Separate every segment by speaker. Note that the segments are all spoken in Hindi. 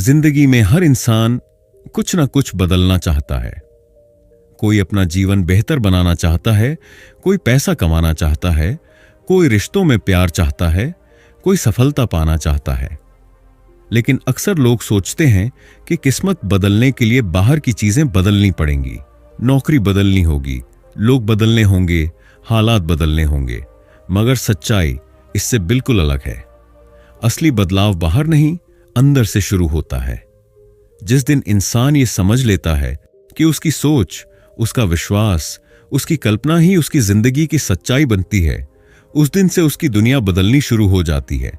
Speaker 1: जिंदगी में हर इंसान कुछ ना कुछ बदलना चाहता है। कोई अपना जीवन बेहतर बनाना चाहता है, कोई पैसा कमाना चाहता है, कोई रिश्तों में प्यार चाहता है, कोई सफलता पाना चाहता है। लेकिन अक्सर लोग सोचते हैं कि किस्मत बदलने के लिए बाहर की चीजें बदलनी पड़ेंगी, नौकरी बदलनी होगी, लोग बदलने होंगे, हालात बदलने होंगे। मगर सच्चाई इससे बिल्कुल अलग है। असली बदलाव बाहर नहीं, अंदर से शुरू होता है। जिस दिन इंसान ये समझ लेता है कि उसकी सोच, उसका विश्वास, उसकी कल्पना ही उसकी जिंदगी की सच्चाई बनती है, उस दिन से उसकी दुनिया बदलनी शुरू हो जाती है।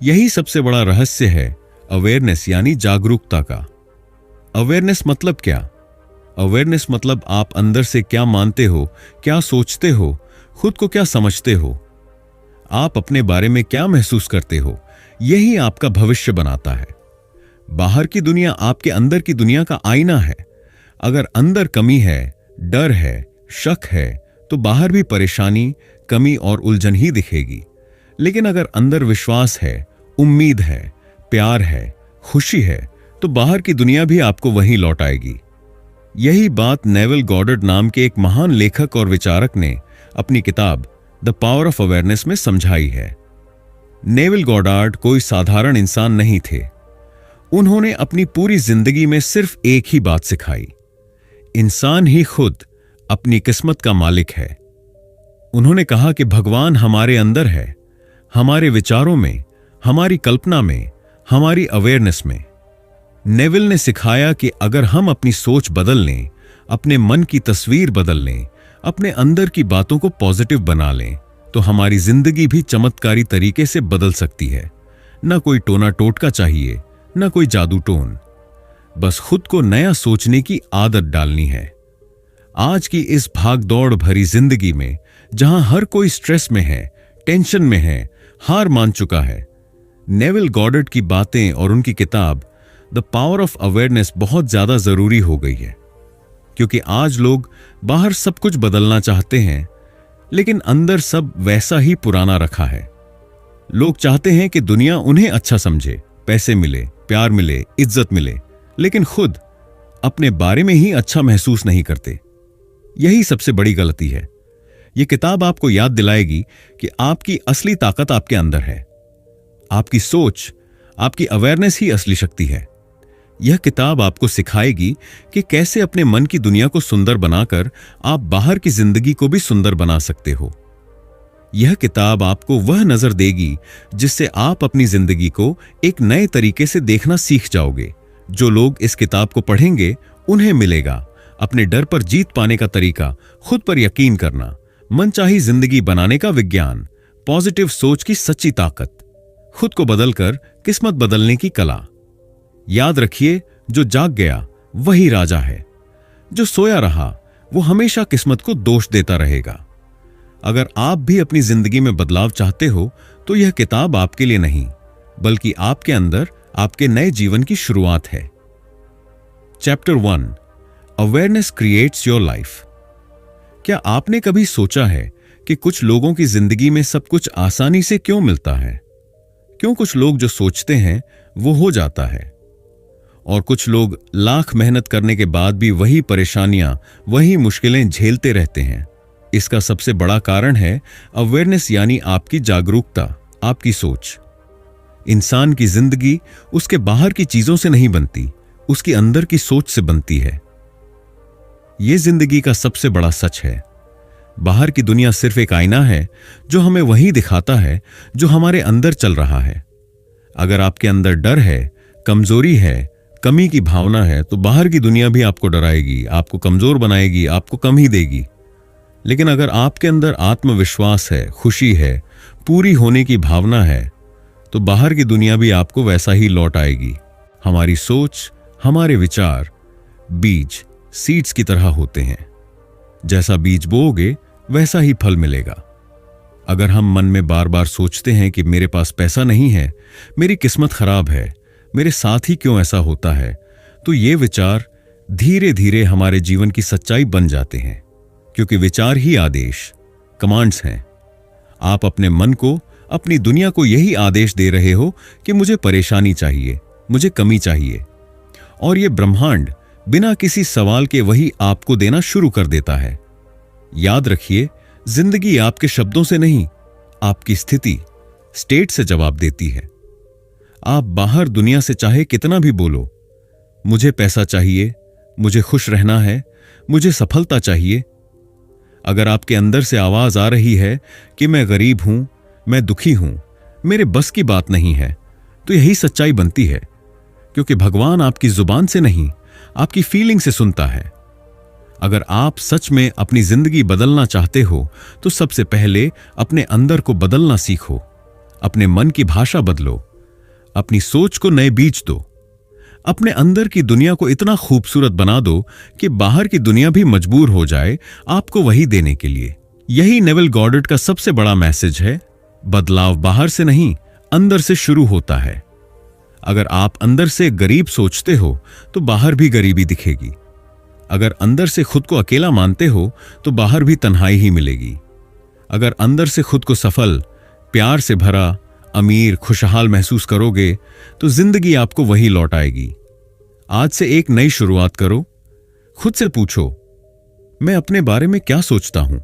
Speaker 1: यही सबसे बड़ा रहस्य है अवेयरनेस यानी जागरूकता का। अवेयरनेस मतलब क्या? अवेयरनेस मतलब आप अंदर से क्या मानते हो, क्या सोचते हो, खुद को क्या समझते हो, आप अपने बारे में क्या महसूस करते हो। यही आपका भविष्य बनाता है। बाहर की दुनिया आपके अंदर की दुनिया का आईना है। अगर अंदर कमी है, डर है, शक है, तो बाहर भी परेशानी, कमी और उलझन ही दिखेगी। लेकिन अगर अंदर विश्वास है, उम्मीद है, प्यार है, खुशी है, तो बाहर की दुनिया भी आपको वहीं लौट आएगी। यही बात नेविल गॉडार्ड नाम के एक महान लेखक और विचारक ने अपनी किताब द पावर ऑफ अवेयरनेस में समझाई है। नेविल गॉडार्ड कोई साधारण इंसान नहीं थे। उन्होंने अपनी पूरी जिंदगी में सिर्फ एक ही बात सिखाई, इंसान ही खुद अपनी किस्मत का मालिक है। उन्होंने कहा कि भगवान हमारे अंदर है, हमारे विचारों में, हमारी कल्पना में, हमारी अवेयरनेस में। नेविल ने सिखाया कि अगर हम अपनी सोच बदल लें, अपने मन की तस्वीर बदल लें, अपने अंदर की बातों को पॉजिटिव बना लें, तो हमारी जिंदगी भी चमत्कारी तरीके से बदल सकती है। न कोई टोना टोटका चाहिए, न कोई जादू टोन, बस खुद को नया सोचने की आदत डालनी है। आज की इस भागदौड़ भरी जिंदगी में, जहां हर कोई स्ट्रेस में है, टेंशन में है, हार मान चुका है, नेविल गॉडार्ड की बातें और उनकी किताब द पावर ऑफ अवेयरनेस बहुत ज्यादा जरूरी हो गई है। क्योंकि आज लोग बाहर सब कुछ बदलना चाहते हैं, लेकिन अंदर सब वैसा ही पुराना रखा है। लोग चाहते हैं कि दुनिया उन्हें अच्छा समझे, पैसे मिले, प्यार मिले, इज्जत मिले, लेकिन खुद अपने बारे में ही अच्छा महसूस नहीं करते। यही सबसे बड़ी गलती है। यह किताब आपको याद दिलाएगी कि आपकी असली ताकत आपके अंदर है। आपकी सोच, आपकी अवेयरनेस ही असली शक्ति है। यह किताब आपको सिखाएगी कि कैसे अपने मन की दुनिया को सुंदर बनाकर आप बाहर की जिंदगी को भी सुंदर बना सकते हो। यह किताब आपको वह नजर देगी जिससे आप अपनी जिंदगी को एक नए तरीके से देखना सीख जाओगे। जो लोग इस किताब को पढ़ेंगे, उन्हें मिलेगा अपने डर पर जीत पाने का तरीका, खुद पर यकीन करना, मनचाही जिंदगी बनाने का विज्ञान, पॉजिटिव सोच की सच्ची ताकत, खुद को बदलकर किस्मत बदलने की कला। याद रखिए, जो जाग गया वही राजा है, जो सोया रहा वो हमेशा किस्मत को दोष देता रहेगा। अगर आप भी अपनी जिंदगी में बदलाव चाहते हो, तो यह किताब आपके लिए नहीं, बल्कि आपके अंदर आपके नए जीवन की शुरुआत है। Chapter 1, awareness creates your life. क्या आपने कभी सोचा है कि कुछ लोगों की जिंदगी में सब कुछ आसानी से क्यों मिलता है? क्यों कुछ लोग जो सोचते हैं वो हो जाता है, और कुछ लोग लाख मेहनत करने के बाद भी वही परेशानियां, वही मुश्किलें झेलते रहते हैं? इसका सबसे बड़ा कारण है अवेयरनेस यानी आपकी जागरूकता, आपकी सोच। इंसान की जिंदगी उसके बाहर की चीजों से नहीं बनती, उसकी अंदर की सोच से बनती है। यह जिंदगी का सबसे बड़ा सच है। बाहर की दुनिया सिर्फ एक आईना है जो हमें वही दिखाता है जो हमारे अंदर चल रहा है। अगर आपके अंदर डर है, कमजोरी है, कमी की भावना है, तो बाहर की दुनिया भी आपको डराएगी, आपको कमजोर बनाएगी, आपको कम ही देगी। लेकिन अगर आपके अंदर आत्मविश्वास है, खुशी है, पूरी होने की भावना है, तो बाहर की दुनिया भी आपको वैसा ही लौट आएगी। हमारी सोच, हमारे विचार बीज, सीड्स की तरह होते हैं। जैसा बीज बोओगे वैसा ही फल मिलेगा। अगर हम मन में बार बार सोचते हैं कि मेरे पास पैसा नहीं है, मेरी किस्मत खराब है, मेरे साथ ही क्यों ऐसा होता है, तो ये विचार धीरे धीरे हमारे जीवन की सच्चाई बन जाते हैं। क्योंकि विचार ही आदेश, कमांड्स हैं। आप अपने मन को, अपनी दुनिया को यही आदेश दे रहे हो कि मुझे परेशानी चाहिए, मुझे कमी चाहिए, और ये ब्रह्मांड बिना किसी सवाल के वही आपको देना शुरू कर देता है। याद रखिए, जिंदगी आपके शब्दों से नहीं, आपकी स्थिति, स्टेट से जवाब देती है। आप बाहर दुनिया से चाहे कितना भी बोलो, मुझे पैसा चाहिए, मुझे खुश रहना है, मुझे सफलता चाहिए, अगर आपके अंदर से आवाज आ रही है कि मैं गरीब हूं, मैं दुखी हूं, मेरे बस की बात नहीं है, तो यही सच्चाई बनती है, क्योंकि भगवान आपकी जुबान से नहीं, आपकी फीलिंग से सुनता है। अगर आप सच में अपनी जिंदगी बदलना चाहते हो तो सबसे पहले अपने अंदर को बदलना सीखो। अपने मन की भाषा बदलो, अपनी सोच को नए बीज दो, अपने अंदर की दुनिया को इतना खूबसूरत बना दो कि बाहर की दुनिया भी मजबूर हो जाए आपको वही देने के लिए। यही नेविल गॉडार्ड का सबसे बड़ा मैसेज है। बदलाव बाहर से नहीं, अंदर से शुरू होता है। अगर आप अंदर से गरीब सोचते हो तो बाहर भी गरीबी दिखेगी। अगर अंदर से खुद को अकेला मानते हो तो बाहर भी तन्हाई ही मिलेगी। अगर अंदर से खुद को सफल, प्यार से भरा, अमीर, खुशहाल महसूस करोगे तो जिंदगी आपको वही लौटाएगी। आज से एक नई शुरुआत करो। खुद से पूछो, मैं अपने बारे में क्या सोचता हूं?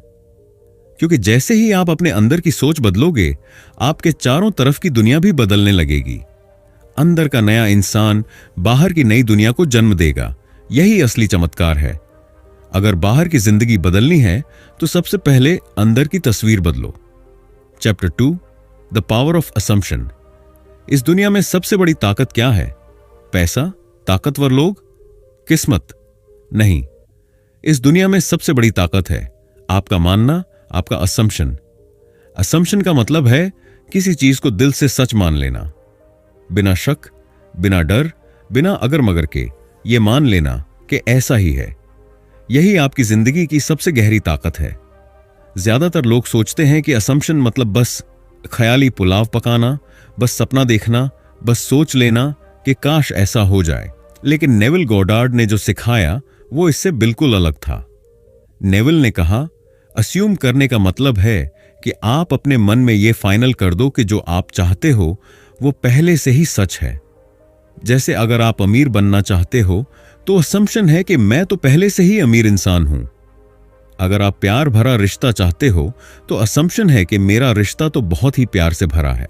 Speaker 1: क्योंकि जैसे ही आप अपने अंदर की सोच बदलोगे, आपके चारों तरफ की दुनिया भी बदलने लगेगी। अंदर का नया इंसान बाहर की नई दुनिया को जन्म देगा। यही असली चमत्कार है। अगर बाहर की जिंदगी बदलनी है तो सबसे पहले अंदर की तस्वीर बदलो। Chapter 2, the power of assumption. इस दुनिया में सबसे बड़ी ताकत क्या है? पैसा? ताकतवर लोग? किस्मत? नहीं। इस दुनिया में सबसे बड़ी ताकत है आपका मानना, आपका असम्पशन। असम्पशन का मतलब है किसी चीज को दिल से सच मान लेना, बिना शक, बिना डर, बिना अगर मगर के ये मान लेना कि ऐसा ही है। यही आपकी जिंदगी की सबसे गहरी ताकत है। ज्यादातर लोग सोचते हैं कि असम्पशन मतलब बस ख्याली पुलाव पकाना, बस सपना देखना, बस सोच लेना कि काश ऐसा हो जाए। लेकिन नेविल गॉडार्ड ने जो सिखाया वो इससे बिल्कुल अलग था। नेविल ने कहा, अस्यूम करने का मतलब है कि आप अपने मन में ये फाइनल कर दो कि जो आप चाहते हो वो पहले से ही सच है। जैसे अगर आप अमीर बनना चाहते हो तो असम्पशन है कि मैं तो पहले से ही अमीर इंसान हूं। अगर आप प्यार भरा रिश्ता चाहते हो तो असम्पशन है कि मेरा रिश्ता तो बहुत ही प्यार से भरा है।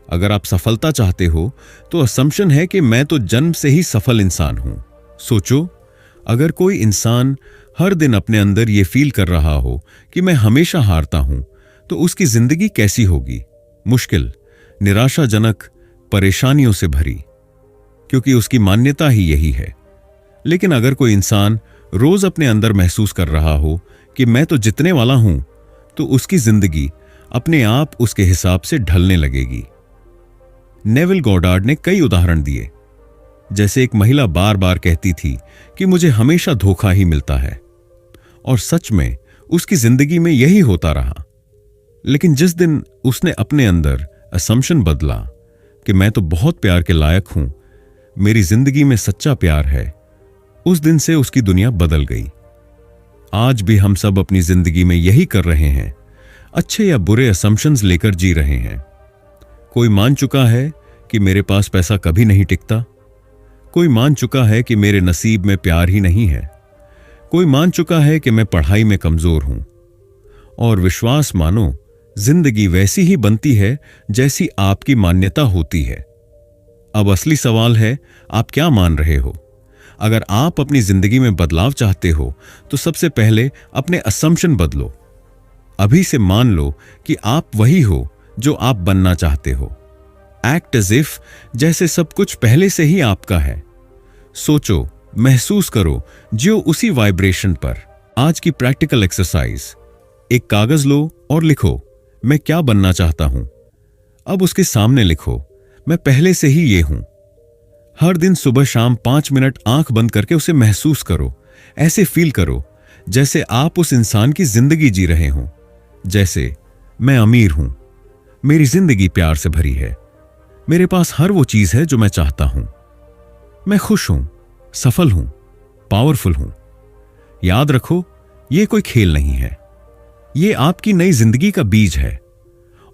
Speaker 1: अगर आप सफलता चाहते हो तो असम्पशन है कि मैं तो जन्म से ही सफल इंसान हूं। सोचो, अगर कोई इंसान हर दिन अपने अंदर यह फील कर रहा हो कि मैं हमेशा हारता हूं तो उसकी जिंदगी कैसी होगी? मुश्किल, निराशाजनक, परेशानियों से भरी, क्योंकि उसकी मान्यता ही यही है। लेकिन अगर कोई इंसान रोज अपने अंदर महसूस कर रहा हो कि मैं तो जितने वाला हूं, तो उसकी जिंदगी अपने आप उसके हिसाब से ढलने लगेगी। नेविल गॉडार्ड ने कई उदाहरण दिए। जैसे एक महिला बार बार कहती थी कि मुझे हमेशा धोखा ही मिलता है, और सच में उसकी जिंदगी में यही होता रहा। लेकिन जिस दिन उसने अपने अंदर असम्पशन बदला कि मैं तो बहुत प्यार के लायक हूं, मेरी जिंदगी में सच्चा प्यार है, उस दिन से उसकी दुनिया बदल गई। आज भी हम सब अपनी जिंदगी में यही कर रहे हैं, अच्छे या बुरे असम्पशंस लेकर जी रहे हैं। कोई मान चुका है कि मेरे पास पैसा कभी नहीं टिकता, कोई मान चुका है कि मेरे नसीब में प्यार ही नहीं है, कोई मान चुका है कि मैं पढ़ाई में कमजोर हूं। और विश्वास मानो, जिंदगी वैसी ही बनती है जैसी आपकी मान्यता होती है। अब असली सवाल है, आप क्या मान रहे हो? अगर आप अपनी जिंदगी में बदलाव चाहते हो तो सबसे पहले अपने असम्पशन बदलो। अभी से मान लो कि आप वही हो जो आप बनना चाहते हो। एक्ट एज इफ जैसे सब कुछ पहले से ही आपका है। सोचो, महसूस करो, जियो उसी वाइब्रेशन पर। आज की प्रैक्टिकल एक्सरसाइज, एक कागज लो और लिखो, मैं क्या बनना चाहता हूं। अब उसके सामने लिखो, मैं पहले से ही ये हूं। हर दिन सुबह शाम 5 मिनट आंख बंद करके उसे महसूस करो। ऐसे फील करो जैसे आप उस इंसान की जिंदगी जी रहे हों। जैसे, मैं अमीर हूं, मेरी जिंदगी प्यार से भरी है, मेरे पास हर वो चीज है जो मैं चाहता हूं, मैं खुश हूं, सफल हूं, पावरफुल हूं। याद रखो, यह कोई खेल नहीं है, ये आपकी नई जिंदगी का बीज है।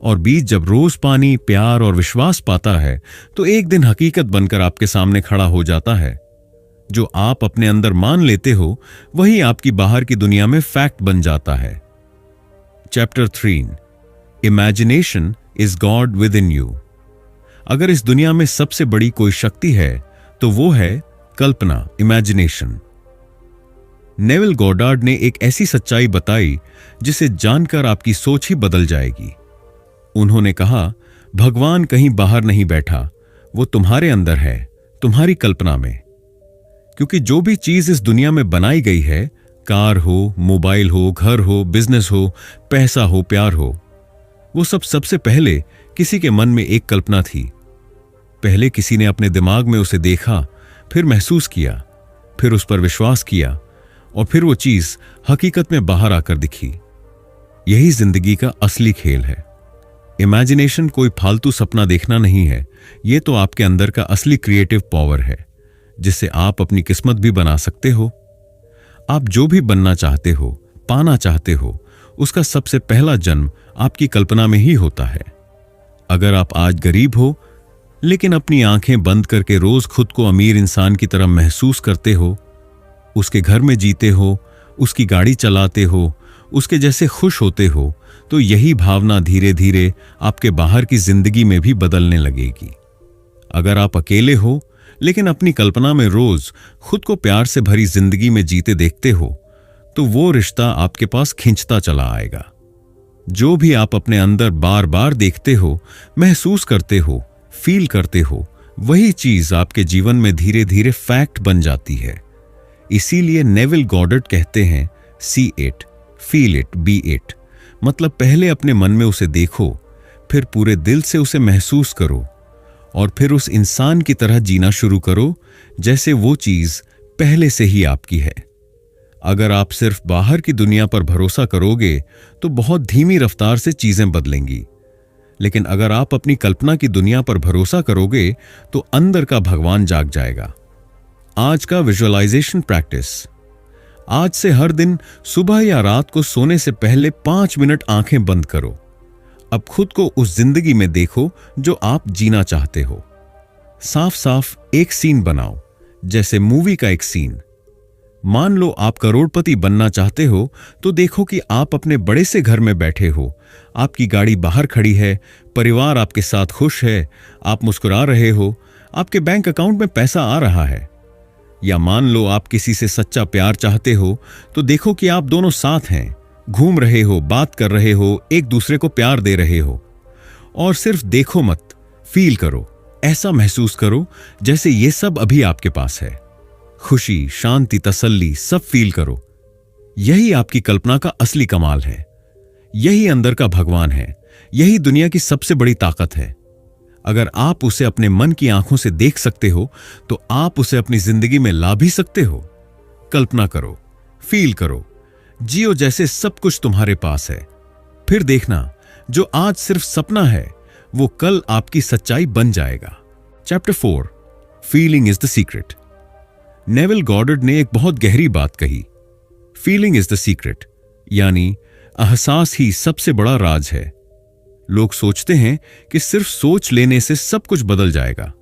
Speaker 1: और बीज जब रोज पानी, प्यार और विश्वास पाता है तो एक दिन हकीकत बनकर आपके सामने खड़ा हो जाता है। जो आप अपने अंदर मान लेते हो वही आपकी बाहर की दुनिया में फैक्ट बन जाता है। Chapter 3, imagination is God with in you. अगर इस दुनिया में सबसे बड़ी कोई शक्ति है तो वो है कल्पना, इमेजिनेशन। नेविल गॉडार्ड ने एक ऐसी सच्चाई बताई जिसे जानकर आपकी सोच ही बदल जाएगी। उन्होंने कहा, भगवान कहीं बाहर नहीं बैठा, वो तुम्हारे अंदर है, तुम्हारी कल्पना में। क्योंकि जो भी चीज इस दुनिया में बनाई गई है, कार हो, मोबाइल हो, घर हो, बिजनेस हो, पैसा हो, प्यार हो, वो सब सबसे पहले किसी के मन में एक कल्पना थी। पहले किसी ने अपने दिमाग में उसे देखा, फिर महसूस किया, फिर उस पर विश्वास किया और फिर वो चीज हकीकत में बाहर आकर दिखी। यही जिंदगी का असली खेल है। इमेजिनेशन कोई फालतू सपना देखना नहीं है, ये तो आपके अंदर का असली क्रिएटिव पावर है जिससे आप अपनी किस्मत भी बना सकते हो। आप जो भी बनना चाहते हो, पाना चाहते हो, उसका सबसे पहला जन्म आपकी कल्पना में ही होता है। अगर आप आज गरीब हो लेकिन अपनी आंखें बंद करके रोज खुद को अमीर इंसान की तरह महसूस करते हो, उसके घर में जीते हो, उसकी गाड़ी चलाते हो, उसके जैसे खुश होते हो, तो यही भावना धीरे धीरे आपके बाहर की जिंदगी में भी बदलने लगेगी। अगर आप अकेले हो लेकिन अपनी कल्पना में रोज खुद को प्यार से भरी जिंदगी में जीते देखते हो, तो वो रिश्ता आपके पास खिंचता चला आएगा। जो भी आप अपने अंदर बार बार देखते हो, महसूस करते हो, फील करते हो, वही चीज आपके जीवन में धीरे धीरे फैक्ट बन जाती है। इसीलिए नेविल गॉडार्ड कहते हैं, see it, feel it, B it. मतलब पहले अपने मन में उसे देखो, फिर पूरे दिल से उसे महसूस करो और फिर उस इंसान की तरह जीना शुरू करो जैसे वो चीज पहले से ही आपकी है। अगर आप सिर्फ बाहर की दुनिया पर भरोसा करोगे तो बहुत धीमी रफ्तार से चीजें बदलेंगी, लेकिन अगर आप अपनी कल्पना की दुनिया पर भरोसा करोगे तो अंदर का भगवान जाग जाएगा। आज का विजुअलाइजेशन प्रैक्टिस। आज से हर दिन सुबह या रात को सोने से पहले 5 मिनट आंखें बंद करो। अब खुद को उस जिंदगी में देखो जो आप जीना चाहते हो। साफ साफ एक सीन बनाओ, जैसे मूवी का एक सीन। मान लो आप करोड़पति बनना चाहते हो तो देखो कि आप अपने बड़े से घर में बैठे हो, आपकी गाड़ी बाहर खड़ी है, परिवार आपके साथ खुश है, आप मुस्कुरा रहे हो, आपके बैंक अकाउंट में पैसा आ रहा है। या मान लो आप किसी से सच्चा प्यार चाहते हो तो देखो कि आप दोनों साथ हैं, घूम रहे हो, बात कर रहे हो, एक दूसरे को प्यार दे रहे हो। और सिर्फ देखो मत, फील करो, ऐसा महसूस करो जैसे ये सब अभी आपके पास है। खुशी, शांति, तसल्ली सब फील करो। यही आपकी कल्पना का असली कमाल है। यही अंदर का भगवान है। यही दुनिया की सबसे बड़ी ताकत है। अगर आप उसे अपने मन की आंखों से देख सकते हो तो आप उसे अपनी जिंदगी में ला भी सकते हो। कल्पना करो, फील करो, जियो जैसे सब कुछ तुम्हारे पास है। फिर देखना, जो आज सिर्फ सपना है वो कल आपकी सच्चाई बन जाएगा। Chapter 4, feeling is the secret. Neville Goddard ने एक बहुत गहरी बात कही। फीलिंग इज द सीक्रेट, यानी एहसास ही सबसे बड़ा राज है। लोग सोचते हैं कि सिर्फ सोच लेने से सब कुछ बदल जाएगा,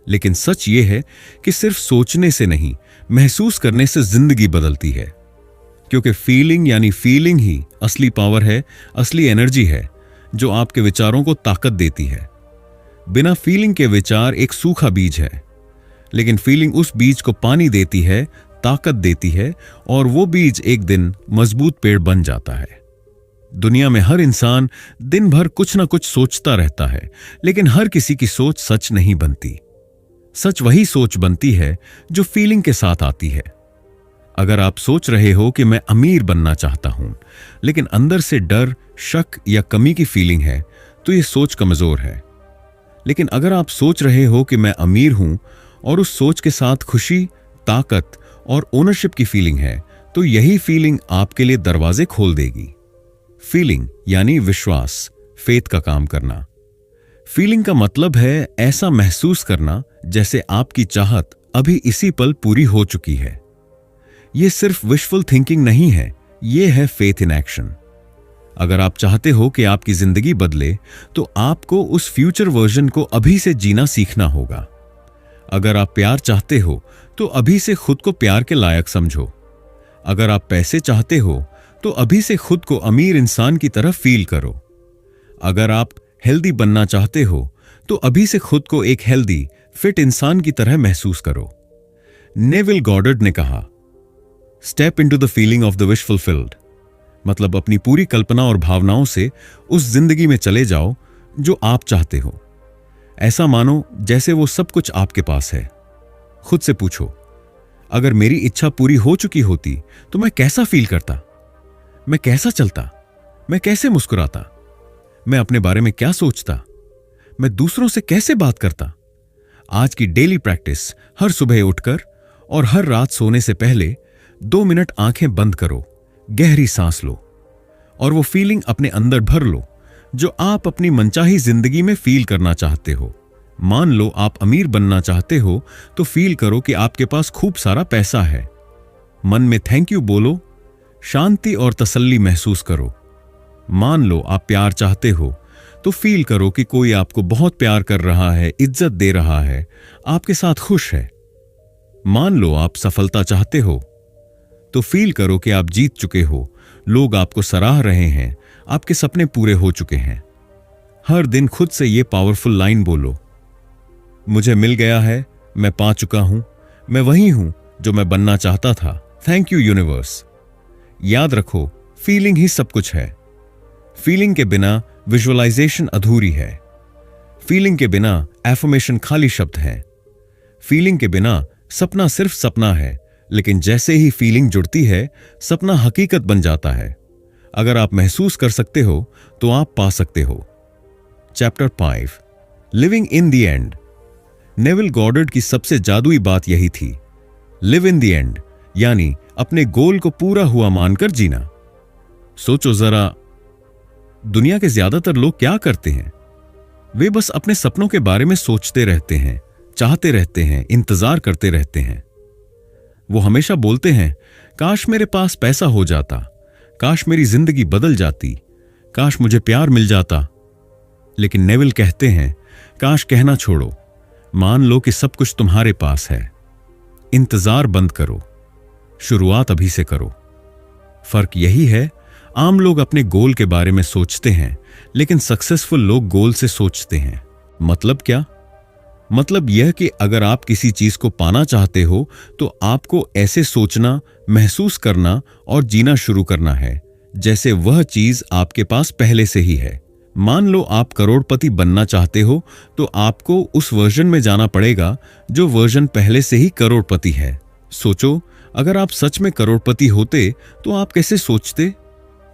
Speaker 1: लेकिन सच ये है कि सिर्फ सोचने से नहीं, महसूस करने से जिंदगी बदलती है। क्योंकि फीलिंग यानी फीलिंग ही असली पावर है, असली एनर्जी है जो आपके विचारों को ताकत देती है। बिना फीलिंग के विचार एक सूखा बीज है, लेकिन फीलिंग उस बीज को पानी देती है, ताकत देती है और वो बीज एक दिन मजबूत पेड़ बन जाता है। दुनिया में हर इंसान दिन भर कुछ ना कुछ सोचता रहता है, लेकिन हर किसी की सोच सच नहीं बनती। सच वही सोच बनती है जो फीलिंग के साथ आती है। अगर आप सोच रहे हो कि मैं अमीर बनना चाहता हूं, लेकिन अंदर से डर, शक या कमी की फीलिंग है, तो यह सोच कमजोर है। लेकिन अगर आप सोच रहे हो कि मैं अमीर हूं और उस सोच के साथ खुशी, ताकत और ओनरशिप की फीलिंग है, तो यही फीलिंग आपके लिए दरवाजे खोल देगी। फीलिंग यानी विश्वास, फेथ का काम करना। फीलिंग का मतलब है ऐसा महसूस करना जैसे आपकी चाहत अभी इसी पल पूरी हो चुकी है। यह सिर्फ विशफुल थिंकिंग नहीं है, यह है फेथ इन एक्शन। अगर आप चाहते हो कि आपकी जिंदगी बदले, तो आपको उस फ्यूचर वर्जन को अभी से जीना सीखना होगा। अगर आप प्यार चाहते हो तो अभी से खुद को प्यार के लायक समझो। अगर आप पैसे चाहते हो तो अभी से खुद को अमीर इंसान की तरह फील करो। अगर आप हेल्दी बनना चाहते हो तो अभी से खुद को एक हेल्दी, फिट इंसान की तरह महसूस करो। नेविल गॉडर्ड ने कहा, step into the feeling of the wish fulfilled, मतलब अपनी पूरी कल्पना और भावनाओं से उस जिंदगी में चले जाओ जो आप चाहते हो। ऐसा मानो जैसे वो सब कुछ आपके पास है। खुद से पूछो, अगर मेरी इच्छा पूरी हो चुकी होती तो मैं कैसा फील करता, मैं कैसा चलता, मैं कैसे मुस्कुराता, मैं अपने बारे में क्या सोचता, मैं दूसरों से कैसे बात करता। आज की डेली प्रैक्टिस, हर सुबह उठकर और हर रात सोने से पहले 2 मिनट आंखें बंद करो, गहरी सांस लो और वो फीलिंग अपने अंदर भर लो जो आप अपनी मनचाही जिंदगी में फील करना चाहते हो। मान लो आप अमीर बनना चाहते हो तो फील करो कि आपके पास खूब सारा पैसा है। मन में थैंक यू बोलो, शांति और तसल्ली महसूस करो। मान लो आप प्यार चाहते हो तो फील करो कि कोई आपको बहुत प्यार कर रहा है, इज्जत दे रहा है, आपके साथ खुश है। मान लो आप सफलता चाहते हो तो फील करो कि आप जीत चुके हो, लोग आपको सराह रहे हैं, आपके सपने पूरे हो चुके हैं। हर दिन खुद से ये पावरफुल लाइन बोलो, मुझे मिल गया है, मैं पा चुका हूं, मैं वही हूं जो मैं बनना चाहता था। Thank you universe. याद रखो, फीलिंग ही सब कुछ है। फीलिंग के बिना विजुअलाइजेशन अधूरी है। फीलिंग के बिना एफर्मेशन खाली शब्द है। फीलिंग के बिना सपना सिर्फ सपना है, लेकिन जैसे ही फीलिंग जुड़ती है, सपना हकीकत बन जाता है। अगर आप महसूस कर सकते हो तो आप पा सकते हो। Chapter 5, living in the end. Neville Goddard की सबसे जादुई बात यही थी, लिव इन द एंड, यानी अपने गोल को पूरा हुआ मानकर जीना। सोचो जरा, दुनिया के ज्यादातर लोग क्या करते हैं? वे बस अपने सपनों के बारे में सोचते रहते हैं, चाहते रहते हैं, इंतजार करते रहते हैं। वो हमेशा बोलते हैं, काश मेरे पास पैसा हो जाता, काश मेरी जिंदगी बदल जाती, काश मुझे प्यार मिल जाता। लेकिन नेविल कहते हैं, काश कहना छोड़ो, मान लो कि सब कुछ तुम्हारे पास है। इंतजार बंद करो, शुरुआत अभी से करो। फर्क यही है, आम लोग अपने गोल के बारे में सोचते हैं, लेकिन सक्सेसफुल लोग गोल से सोचते हैं। मतलब क्या? मतलब यह कि अगर आप किसी चीज को पाना चाहते हो तो आपको ऐसे सोचना, महसूस करना और जीना शुरू करना है जैसे वह चीज आपके पास पहले से ही है। मान लो आप करोड़पति बनना चाहते हो तो आपको उस वर्जन में जाना पड़ेगा जो वर्जन पहले से ही करोड़पति है। सोचो, अगर आप सच में करोड़पति होते तो आप कैसे सोचते,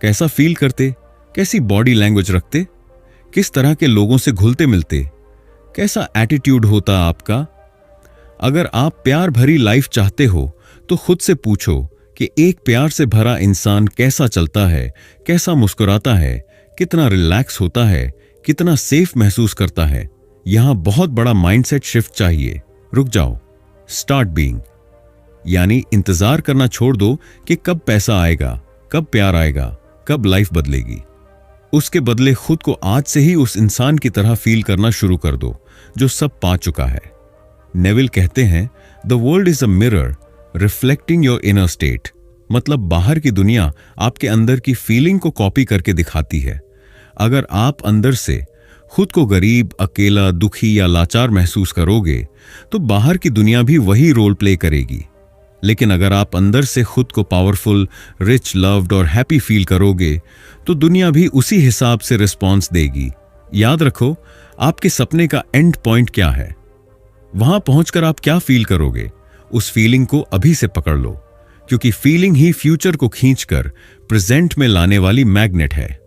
Speaker 1: कैसा फील करते, कैसी बॉडी लैंग्वेज रखते, किस तरह के लोगों से घुलते मिलते, कैसा एटीट्यूड होता आपका? अगर आप प्यार भरी लाइफ चाहते हो तो खुद से पूछो कि एक प्यार से भरा इंसान कैसा चलता है, कैसा मुस्कुराता है, कितना रिलैक्स होता है, कितना सेफ महसूस करता है। यहां बहुत बड़ा माइंडसेट शिफ्ट चाहिए। रुक जाओ, स्टार्ट बीइंग, यानी इंतजार करना छोड़ दो कि कब पैसा आएगा, कब प्यार आएगा, कब लाइफ बदलेगी। उसके बदले खुद को आज से ही उस इंसान की तरह फील करना शुरू कर दो जो सब पा चुका है। नेविल कहते हैं, the world is a mirror reflecting your inner state, मतलब बाहर की दुनिया आपके अंदर की फीलिंग को कॉपी करके दिखाती है। अगर आप अंदर से खुद को गरीब, अकेला, दुखी या लाचार महसूस करोगे तो बाहर की दुनिया भी वही रोल प्ले करेगी। लेकिन अगर आप अंदर से खुद को पावरफुल, रिच, लव्ड और हैप्पी फील करोगे तो दुनिया भी उसी हिसाब से रिस्पॉन्स देगी। याद रखो, आपके सपने का एंड पॉइंट क्या है, वहां पहुंचकर आप क्या फील करोगे, उस फीलिंग को अभी से पकड़ लो, क्योंकि फीलिंग ही फ्यूचर को खींचकर प्रेजेंट में लाने वाली मैग्नेट है।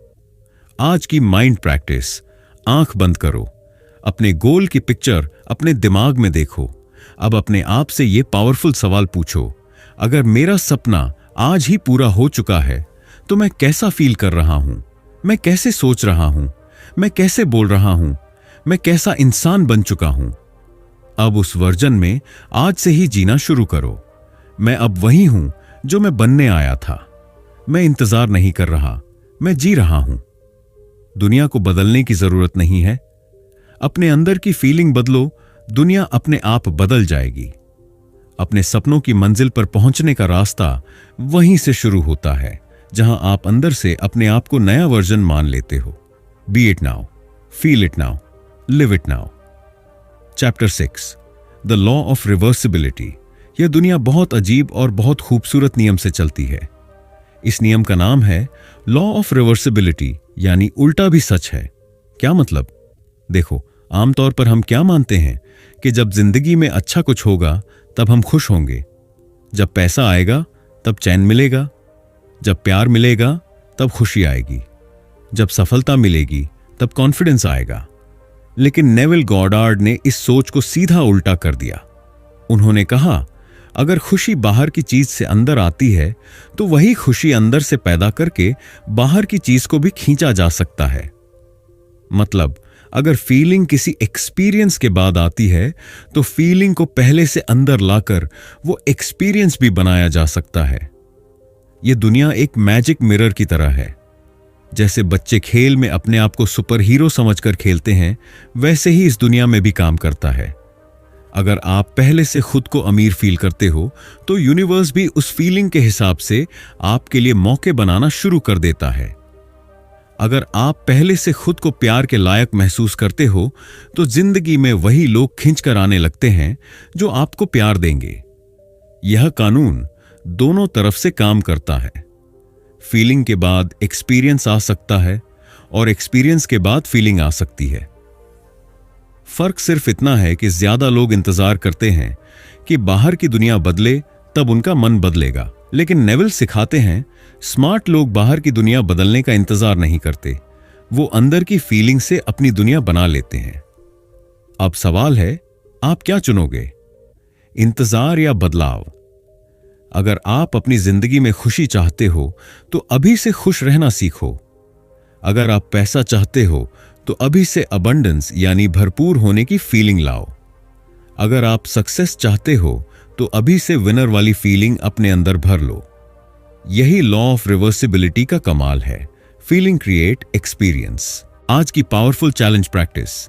Speaker 1: आज की माइंड प्रैक्टिस, आंख बंद करो, अपने गोल की पिक्चर अपने दिमाग में देखो। अब अपने आप से ये पावरफुल सवाल पूछो, अगर मेरा सपना आज ही पूरा हो चुका है तो मैं कैसा फील कर रहा हूं, मैं कैसे सोच रहा हूं, मैं कैसे बोल रहा हूं, मैं कैसा इंसान बन चुका हूं। अब उस वर्जन में आज से ही जीना शुरू करो। मैं अब वही हूं जो मैं बनने आया था। मैं इंतजार नहीं कर रहा, मैं जी रहा हूं। दुनिया को बदलने की जरूरत नहीं है, अपने अंदर की फीलिंग बदलो, दुनिया अपने आप बदल जाएगी। अपने सपनों की मंजिल पर पहुंचने का रास्ता वहीं से शुरू होता है, जहां आप अंदर से अपने आप को नया वर्जन मान लेते हो। B it now, feel it now, live it now. Chapter 6, the law of reversibility. यह दुनिया बहुत अजीब और बहुत खूबसूरत नियम से चलती है। इस नियम का नाम है लॉ ऑफ रिवर्सिबिलिटी, यानी उल्टा भी सच है। क्या मतलब? देखो, आमतौर पर हम क्या मानते हैं कि जब जिंदगी में अच्छा कुछ होगा तब हम खुश होंगे, जब पैसा आएगा तब चैन मिलेगा, जब प्यार मिलेगा तब खुशी आएगी, जब सफलता मिलेगी तब कॉन्फिडेंस आएगा। लेकिन नेविल गॉडार्ड ने इस सोच को सीधा उल्टा कर दिया। उन्होंने कहा, अगर खुशी बाहर की चीज से अंदर आती है तो वही खुशी अंदर से पैदा करके बाहर की चीज को भी खींचा जा सकता है। मतलब, अगर फीलिंग किसी एक्सपीरियंस के बाद आती है तो फीलिंग को पहले से अंदर लाकर वो एक्सपीरियंस भी बनाया जा सकता है। यह दुनिया एक मैजिक मिरर की तरह है। जैसे बच्चे खेल में अपने आप को सुपर हीरो समझकर खेलते हैं, वैसे ही इस दुनिया में भी काम करता है। अगर आप पहले से खुद को अमीर फील करते हो तो यूनिवर्स भी उस फीलिंग के हिसाब से आपके लिए मौके बनाना शुरू कर देता है। अगर आप पहले से खुद को प्यार के लायक महसूस करते हो तो जिंदगी में वही लोग खींचकर आने लगते हैं जो आपको प्यार देंगे। यह कानून दोनों तरफ से काम करता है। फीलिंग के बाद एक्सपीरियंस आ सकता है और एक्सपीरियंस के बाद फीलिंग आ सकती है। फर्क सिर्फ इतना है कि ज्यादा लोग इंतजार करते हैं कि बाहर की दुनिया बदले तब उनका मन बदलेगा, लेकिन नेविल सिखाते हैं स्मार्ट लोग बाहर की दुनिया बदलने का इंतजार नहीं करते, वो अंदर की फीलिंग से अपनी दुनिया बना लेते हैं। अब सवाल है, आप क्या चुनोगे, इंतजार या बदलाव? अगर आप अपनी जिंदगी में खुशी चाहते हो तो अभी से खुश रहना सीखो। अगर आप पैसा चाहते हो तो अभी से अबंडेंस यानी भरपूर होने की फीलिंग लाओ। अगर आप सक्सेस चाहते हो तो अभी से विनर वाली फीलिंग अपने अंदर भर लो। यही लॉ ऑफ रिवर्सिबिलिटी का कमाल है। Feeling create experience. आज की पावरफुल चैलेंज प्रैक्टिस।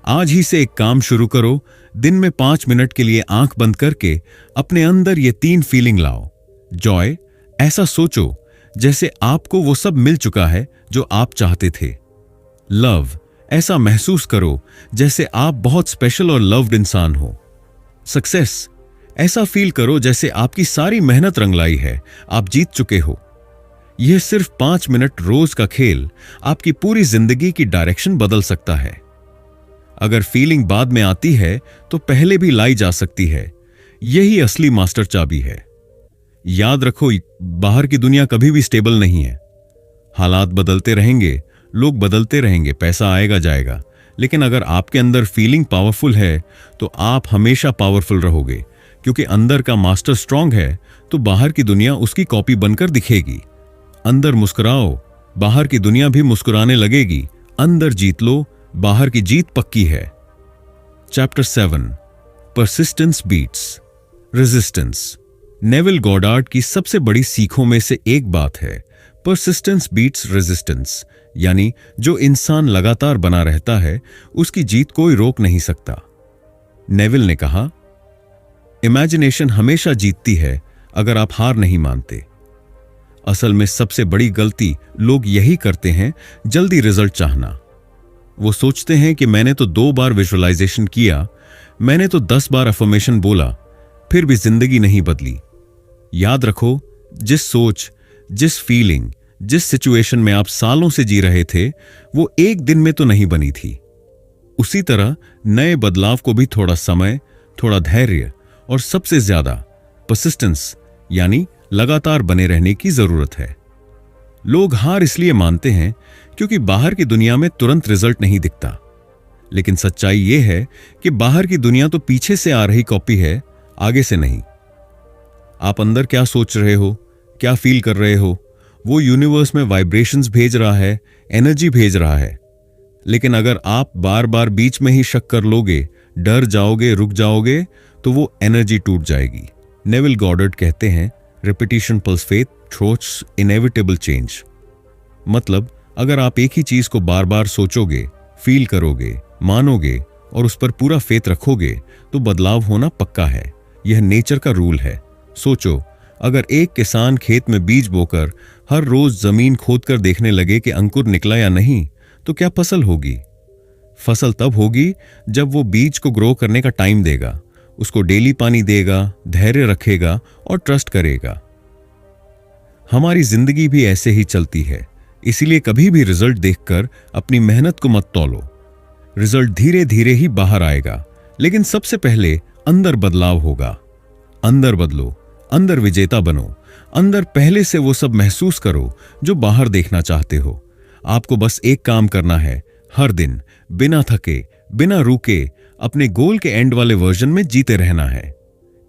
Speaker 1: आज ही से एक काम शुरू करो। दिन में 5 मिनट के लिए आंख बंद करके अपने अंदर ये 3 फीलिंग लाओ। जॉय, ऐसा सोचो जैसे आपको वो सब मिल चुका है जो आप चाहते थे। लव, ऐसा महसूस करो जैसे आप बहुत स्पेशल और लव्ड इंसान हो। सक्सेस, ऐसा फील करो जैसे आपकी सारी मेहनत रंग लाई है, आप जीत चुके हो। यह सिर्फ 5 मिनट रोज का खेल आपकी पूरी जिंदगी की डायरेक्शन बदल सकता है। अगर फीलिंग बाद में आती है तो पहले भी लाई जा सकती है। यही असली मास्टर चाबी है। याद रखो, बाहर की दुनिया कभी भी स्टेबल नहीं है। हालात बदलते रहेंगे, लोग बदलते रहेंगे, पैसा आएगा जाएगा, लेकिन अगर आपके अंदर फीलिंग पावरफुल है तो आप हमेशा पावरफुल रहोगे, क्योंकि अंदर का मास्टर स्ट्रांग है तो बाहर की दुनिया उसकी कॉपी बनकर दिखेगी। अंदर मुस्कुराओ, बाहर की दुनिया भी मुस्कुराने लगेगी। अंदर जीत लो, बाहर की जीत पक्की है। Chapter 7, persistence beats resistance. Neville Goddard की सबसे बड़ी सीखों में से एक बात है परसिस्टेंस बीट्स रेजिस्टेंस, यानी जो इंसान लगातार बना रहता है उसकी जीत कोई रोक नहीं सकता। नेविल ने कहा, इमेजिनेशन हमेशा जीतती है अगर आप हार नहीं मानते। असल में सबसे बड़ी गलती लोग यही करते हैं, जल्दी रिजल्ट चाहना। वो सोचते हैं कि मैंने तो 2 बार विजुअलाइजेशन किया, मैंने तो 10 बार अफर्मेशन बोला, फिर भी जिंदगी नहीं बदली। याद रखो, जिस सोच, जिस फीलिंग, जिस सिचुएशन में आप सालों से जी रहे थे वो एक दिन में तो नहीं बनी थी। उसी तरह नए बदलाव को भी थोड़ा समय, थोड़ा धैर्य और सबसे ज्यादा परसिस्टेंस यानी लगातार बने रहने की जरूरत है। लोग हार इसलिए मानते हैं क्योंकि बाहर की दुनिया में तुरंत रिजल्ट नहीं दिखता, लेकिन सच्चाई यह है कि बाहर की दुनिया तो पीछे से आ रही कॉपी है, आगे से नहीं। आप अंदर क्या सोच रहे हो, क्या फील कर रहे हो, वो यूनिवर्स में वाइब्रेशंस भेज रहा है, एनर्जी भेज रहा है। लेकिन अगर आप बार बार बीच में ही शक कर लोगे, डर जाओगे, रुक जाओगे, तो वो एनर्जी टूट जाएगी। नेविल गॉडार्ड कहते हैं, repetition pulse faith throats inevitable change. मतलब, अगर आप एक ही चीज को बार बार सोचोगे, फील करोगे, मानोगे और उस पर पूरा फेथ रखोगे तो बदलाव होना पक्का है। यह नेचर का रूल है। सोचो, अगर एक किसान खेत में बीज बोकर हर रोज जमीन खोदकर देखने लगे कि अंकुर निकला या नहीं, तो क्या फसल होगी? फसल तब होगी जब वो बीज को ग्रो करने का टाइम देगा, उसको डेली पानी देगा, धैर्य रखेगा और ट्रस्ट करेगा। हमारी जिंदगी भी ऐसे ही चलती है। इसीलिए कभी भी रिजल्ट देखकर अपनी मेहनत को मत तौलो। रिजल्ट धीरे धीरे ही बाहर आएगा, लेकिन सबसे पहले अंदर बदलाव होगा। अंदर बदलो, अंदर विजेता बनो, अंदर पहले से वो सब महसूस करो जो बाहर देखना चाहते हो। आपको बस एक काम करना है, हर दिन बिना थके, बिना रुके अपने गोल के एंड वाले वर्जन में जीते रहना है।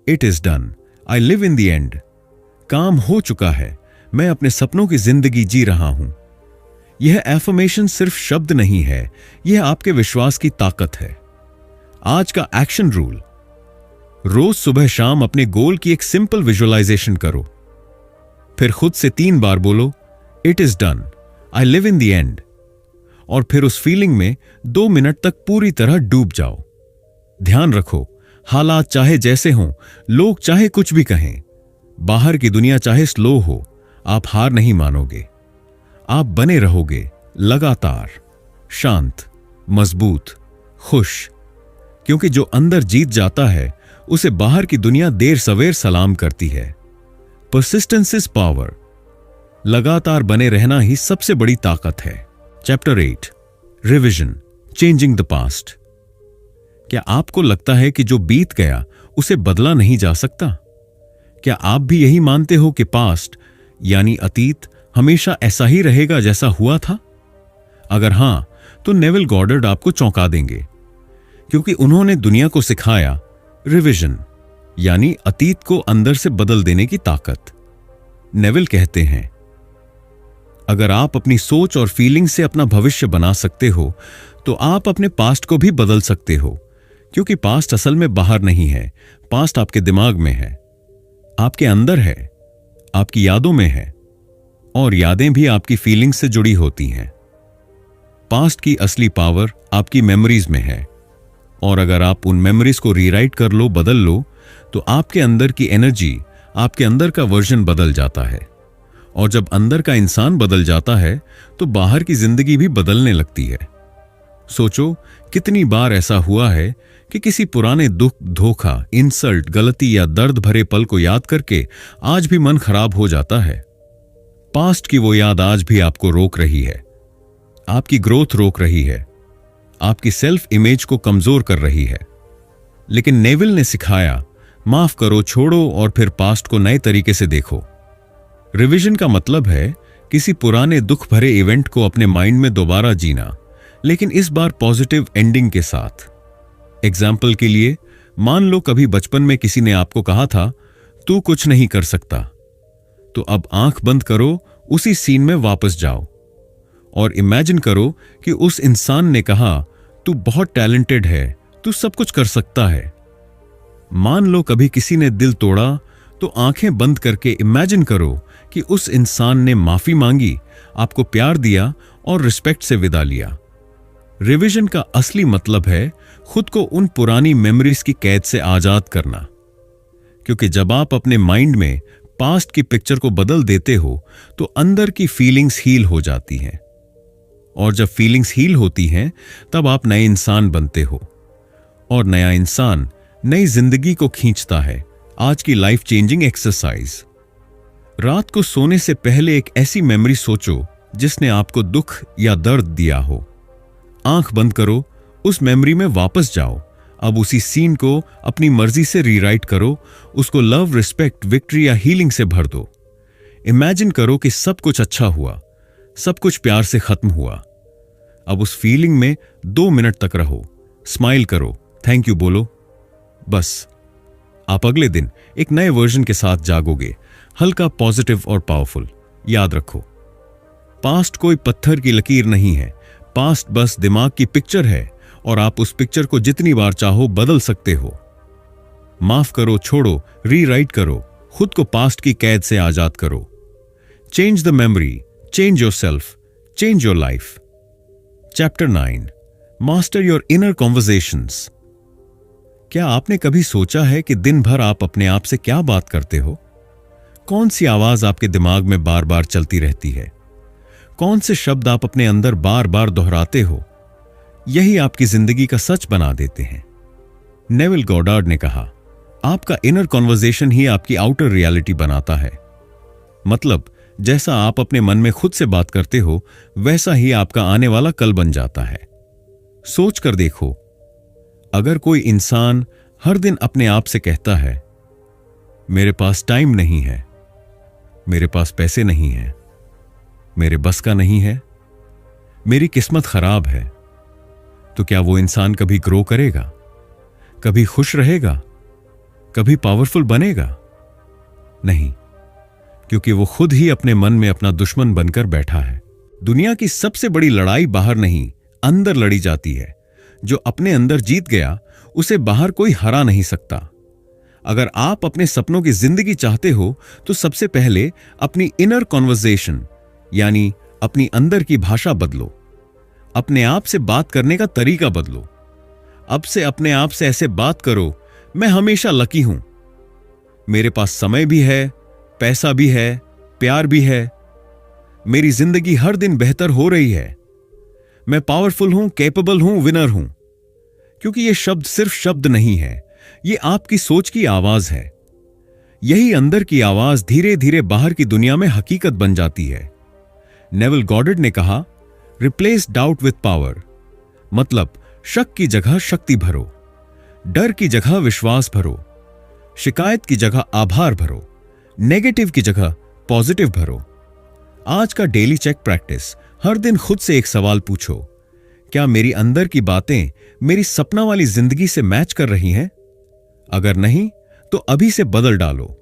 Speaker 1: It is done, I live in the and. काम हो चुका है, मैं अपने सपनों की जिंदगी जी रहा हूं। यह एफर्मेशन सिर्फ शब्द नहीं है, यह आपके विश्वास की ताकत है। आज का एक्शन रूल, रोज सुबह शाम अपने गोल की एक सिंपल विजुअलाइजेशन करो। फिर खुद से 3 बार बोलो, it is done, I live in the and. और फिर उस फीलिंग में 2 मिनट तक पूरी तरह डूब जाओ। ध्यान रखो, हालात चाहे जैसे हों, लोग चाहे कुछ भी कहें, बाहर की दुनिया चाहे स्लो हो, आप हार नहीं मानोगे। आप बने रहोगे, लगातार, शांत, मजबूत, खुश। क्योंकि जो अंदर जीत जाता है उसे बाहर की दुनिया देर सवेर सलाम करती है। Persistence is power. लगातार बने रहना ही सबसे बड़ी ताकत है। Chapter 8, revision, changing the past. क्या आपको लगता है कि जो बीत गया उसे बदला नहीं जा सकता? क्या आप भी यही मानते हो कि पास्ट यानी अतीत हमेशा ऐसा ही रहेगा जैसा हुआ था? अगर हां, तो नेविल गॉडर्ड आपको चौंका देंगे, क्योंकि उन्होंने दुनिया को सिखाया रिविजन यानी अतीत को अंदर से बदल देने की ताकत। नेविल कहते हैं, अगर आप अपनी सोच और फीलिंग से अपना भविष्य बना सकते हो तो आप अपने पास्ट को भी बदल सकते हो। क्योंकि पास्ट असल में बाहर नहीं है, पास्ट आपके दिमाग में है, आपके अंदर है, आपकी यादों में है, और यादें भी आपकी फीलिंग्स से जुड़ी होती हैं। पास्ट की असली पावर आपकी मेमोरीज में है, और अगर आप उन मेमोरीज को रीराइट कर लो, बदल लो, तो आपके अंदर की एनर्जी, आपके अंदर का वर्जन बदल जाता है। और जब अंदर का इंसान बदल जाता है तो बाहर की जिंदगी भी बदलने लगती है। सोचो, कितनी बार ऐसा हुआ है कि किसी पुराने दुख, धोखा, इंसल्ट, गलती या दर्द भरे पल को याद करके आज भी मन खराब हो जाता है। पास्ट की वो याद आज भी आपको रोक रही है, आपकी ग्रोथ रोक रही है, आपकी सेल्फ इमेज को कमजोर कर रही है। लेकिन नेविल ने सिखाया, माफ करो, छोड़ो और फिर पास्ट को नए तरीके से देखो। रिविजन का मतलब है किसी पुराने दुख भरे इवेंट को अपने माइंड में दोबारा जीना, लेकिन इस बार पॉजिटिव एंडिंग के साथ। एग्जाम्पल के लिए, मान लो कभी बचपन में किसी ने आपको कहा था तू कुछ नहीं कर सकता, तो अब आंख बंद करो, उसी सीन में वापस जाओ और इमेजिन करो कि उस इंसान ने कहा तू बहुत टैलेंटेड है, तू सब कुछ कर सकता है। मान लो कभी किसी ने दिल तोड़ा, तो आंखें बंद करके इमेजिन करो कि उस इंसान ने माफी मांगी, आपको प्यार दिया और रिस्पेक्ट से विदा लिया। रिविजन का असली मतलब है खुद को उन पुरानी मेमोरीज की कैद से आजाद करना। क्योंकि जब आप अपने माइंड में पास्ट की पिक्चर को बदल देते हो तो अंदर की फीलिंग्स हील हो जाती हैं, और जब फीलिंग्स हील होती हैं तब आप नए इंसान बनते हो, और नया इंसान नई जिंदगी को खींचता है। आज की लाइफ चेंजिंग एक्सरसाइज, रात को सोने से पहले एक ऐसी मेमोरी सोचो जिसने आपको दुख या दर्द दिया हो। आंख बंद करो, उस मेमोरी में वापस जाओ। अब उसी सीन को अपनी मर्जी से रीराइट करो, उसको लव, रिस्पेक्ट, विक्ट्री या हीलिंग से भर दो। इमेजिन करो कि सब कुछ अच्छा हुआ, सब कुछ प्यार से खत्म हुआ। अब उस फीलिंग में 2 मिनट तक रहो, स्माइल करो, थैंक यू बोलो। बस आप अगले दिन एक नए वर्जन के साथ जागोगे, हल्का, पॉजिटिव और पावरफुल। याद रखो, पास्ट कोई पत्थर की लकीर नहीं है, पास्ट बस दिमाग की पिक्चर है, और आप उस पिक्चर को जितनी बार चाहो बदल सकते हो। माफ करो, छोड़ो, रीराइट करो, खुद को पास्ट की कैद से आजाद करो। Change the memory, change yourself, change your life. Chapter 9, master your inner conversations. क्या आपने कभी सोचा है कि दिन भर आप अपने आप से क्या बात करते हो? कौन सी आवाज आपके दिमाग में बार बार चलती रहती है? कौन से शब्द आप अपने अंदर बार बार दोहराते हो? यही आपकी जिंदगी का सच बना देते हैं। नेविल गॉडार्ड ने कहा, आपका इनर कॉन्वर्सेशन ही आपकी आउटर रियलिटी बनाता है। मतलब जैसा आप अपने मन में खुद से बात करते हो, वैसा ही आपका आने वाला कल बन जाता है। सोच कर देखो, अगर कोई इंसान हर दिन अपने आप से कहता है, मेरे पास टाइम नहीं है, मेरे पास पैसे नहीं है, मेरे बस का नहीं है, मेरी किस्मत खराब है, तो क्या वो इंसान कभी ग्रो करेगा? कभी खुश रहेगा? कभी पावरफुल बनेगा? नहीं, क्योंकि वो खुद ही अपने मन में अपना दुश्मन बनकर बैठा है। दुनिया की सबसे बड़ी लड़ाई बाहर नहीं, अंदर लड़ी जाती है। जो अपने अंदर जीत गया, उसे बाहर कोई हरा नहीं सकता। अगर आप अपने सपनों की जिंदगी चाहते हो, तो सबसे पहले अपनी इनर कॉन्वर्सेशन यानी अपनी अंदर की भाषा बदलो। अपने आप से बात करने का तरीका बदलो। अब से अपने आप से ऐसे बात करो, मैं हमेशा लकी हूं, मेरे पास समय भी है, पैसा भी है, प्यार भी है, मेरी जिंदगी हर दिन बेहतर हो रही है, मैं पावरफुल हूं, कैपेबल हूं, विनर हूं। क्योंकि ये शब्द सिर्फ शब्द नहीं है, ये आपकी सोच की आवाज है। यही अंदर की आवाज धीरे धीरे बाहर की दुनिया में हकीकत बन जाती है। नेविल गॉडार्ड ने कहा, रिप्लेस डाउट विथ पावर। मतलब शक की जगह शक्ति भरो, डर की जगह विश्वास भरो, शिकायत की जगह आभार भरो, नेगेटिव की जगह पॉजिटिव भरो। आज का डेली चेक प्रैक्टिस, हर दिन खुद से एक सवाल पूछो, क्या मेरी अंदर की बातें मेरी सपना वाली जिंदगी से मैच कर रही हैं? अगर नहीं, तो अभी से बदल डालो।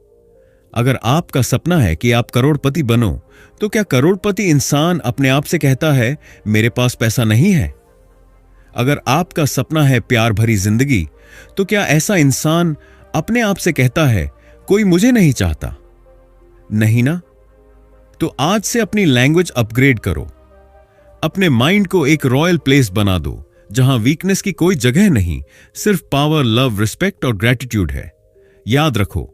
Speaker 1: अगर आपका सपना है कि आप करोड़पति बनो, तो क्या करोड़पति इंसान अपने आप से कहता है, मेरे पास पैसा नहीं है? अगर आपका सपना है प्यार भरी जिंदगी, तो क्या ऐसा इंसान अपने आप से कहता है, कोई मुझे नहीं चाहता? नहीं ना? तो आज से अपनी लैंग्वेज अपग्रेड करो। अपने माइंड को एक रॉयल प्लेस बना दो, जहां वीकनेस की कोई जगह नहीं, सिर्फ पावर, लव, रिस्पेक्ट और ग्रेटिट्यूड है। याद रखो,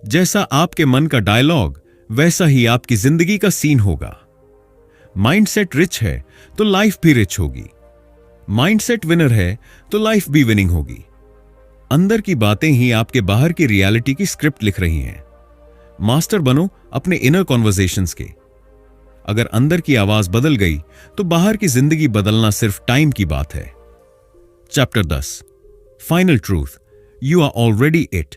Speaker 1: जैसा आपके मन का डायलॉग, वैसा ही आपकी जिंदगी का सीन होगा। माइंडसेट रिच है तो लाइफ भी रिच होगी। माइंडसेट विनर है तो लाइफ भी विनिंग होगी। अंदर की बातें ही आपके बाहर की रियलिटी की स्क्रिप्ट लिख रही हैं। मास्टर बनो अपने इनर कॉन्वर्सेशंस के। अगर अंदर की आवाज बदल गई, तो बाहर की जिंदगी बदलना सिर्फ टाइम की बात है। Chapter 10, final truth, you are already it.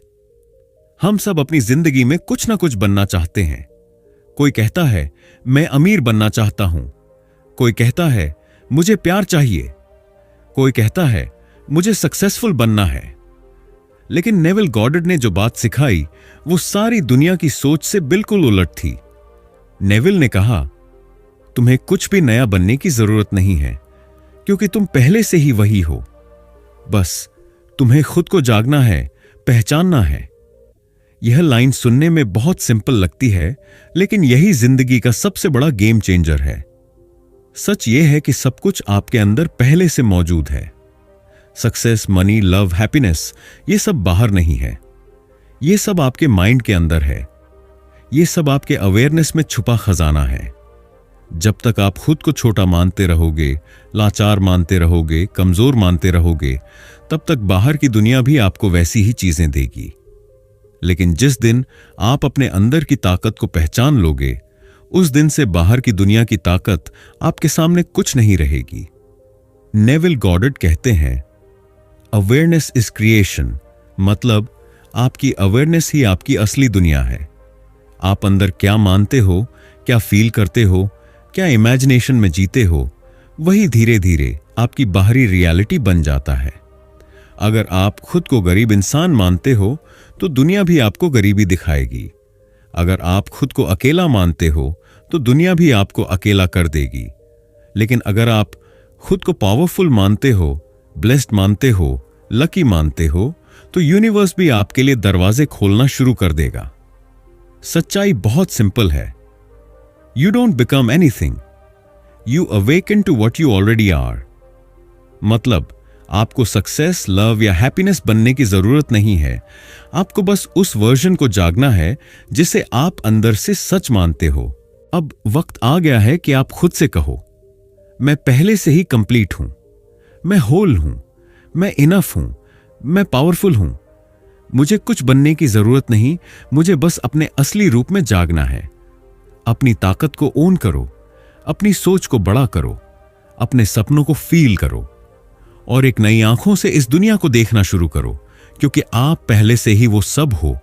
Speaker 1: हम सब अपनी जिंदगी में कुछ ना कुछ बनना चाहते हैं। कोई कहता है, मैं अमीर बनना चाहता हूं। कोई कहता है, मुझे प्यार चाहिए। कोई कहता है, मुझे सक्सेसफुल बनना है। लेकिन नेविल गॉडार्ड ने जो बात सिखाई, वो सारी दुनिया की सोच से बिल्कुल उलट थी। नेविल ने कहा, तुम्हें कुछ भी नया बनने की जरूरत नहीं है, क्योंकि तुम पहले से ही वही हो। बस तुम्हें खुद को जागना है, पहचानना है। यह लाइन सुनने में बहुत सिंपल लगती है, लेकिन यही जिंदगी का सबसे बड़ा गेम चेंजर है। सच यह है कि सब कुछ आपके अंदर पहले से मौजूद है। सक्सेस, मनी, लव, हैप्पीनेस, ये सब बाहर नहीं है। ये सब आपके माइंड के अंदर है। ये सब आपके अवेयरनेस में छुपा खजाना है। जब तक आप खुद को छोटा मानते रहोगे, लाचार मानते रहोगे, कमजोर मानते रहोगे, तब तक बाहर की दुनिया भी आपको वैसी ही चीजें देगी। लेकिन जिस दिन आप अपने अंदर की ताकत को पहचान लोगे, उस दिन से बाहर की दुनिया की ताकत आपके सामने कुछ नहीं रहेगी। नेविल गॉडार्ड कहते हैं, अवेयरनेस इज क्रिएशन। मतलब आपकी अवेयरनेस ही आपकी असली दुनिया है। आप अंदर क्या मानते हो, क्या फील करते हो, क्या इमेजिनेशन में जीते हो, वही धीरे धीरे आपकी बाहरी रियलिटी बन जाता है। अगर आप खुद को गरीब इंसान मानते हो, तो दुनिया भी आपको गरीबी दिखाएगी। अगर आप खुद को अकेला मानते हो, तो दुनिया भी आपको अकेला कर देगी। लेकिन अगर आप खुद को पावरफुल मानते हो, ब्लेस्ड मानते हो, लकी मानते हो, तो यूनिवर्स भी आपके लिए दरवाजे खोलना शुरू कर देगा। सच्चाई बहुत सिंपल है। You don't become anything. You awaken to what you already are. मतलब आपको सक्सेस, लव या हैप्पीनेस बनने की जरूरत नहीं है। आपको बस उस वर्जन को जागना है जिसे आप अंदर से सच मानते हो। अब वक्त आ गया है कि आप खुद से कहो, मैं पहले से ही कंप्लीट हूं, मैं होल हूं, मैं इनफ हूं, मैं पावरफुल हूं। मुझे कुछ बनने की जरूरत नहीं, मुझे बस अपने असली रूप में जागना है। अपनी ताकत को ओन करो, अपनी सोच को बड़ा करो, अपने सपनों को फील करो और एक नई आंखों से इस दुनिया को देखना शुरू करो, क्योंकि आप पहले से ही वो सब हो